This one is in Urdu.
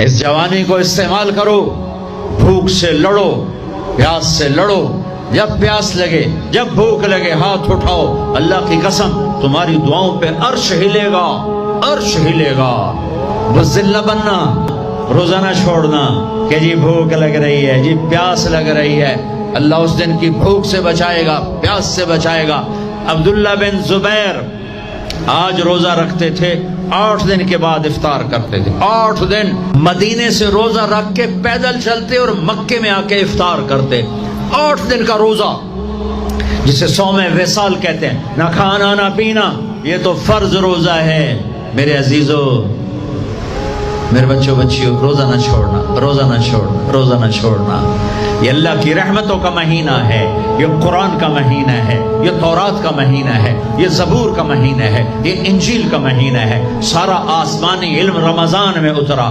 اس جوانی کو استعمال کرو، بھوک سے لڑو، پیاس سے لڑو، جب پیاس لگے، جب بھوک لگے ہاتھ اٹھاؤ، اللہ کی قسم تمہاری دعاؤں پہ عرش ہلے گا، عرش ہلے گا۔ بزدل نہ بننا، روزہ نہ چھوڑنا کہ جی بھوک لگ رہی ہے، جی پیاس لگ رہی ہے۔ اللہ اس دن کی بھوک سے بچائے گا، پیاس سے بچائے گا۔ عبداللہ بن زبیر آج روزہ رکھتے تھے، 8 دن کے بعد افطار کرتے تھے۔ 8 دن مدینے سے روزہ رکھ کے پیدل چلتے اور مکے میں آ کے افطار کرتے۔ 8 دن کا روزہ جسے صوم وصال کہتے ہیں، نہ کھانا نہ پینا، یہ تو فرض روزہ ہے۔ میرے عزیزو، میرے بچوں بچیوں، روزہ نہ چھوڑنا، روزہ نہ چھوڑنا، روزہ نہ چھوڑنا۔ یہ اللہ کی رحمتوں کا مہینہ ہے، یہ قرآن کا مہینہ ہے، یہ تورات کا مہینہ ہے، یہ زبور کا مہینہ ہے، یہ انجیل کا مہینہ ہے۔ سارا آسمانی علم رمضان میں اترا۔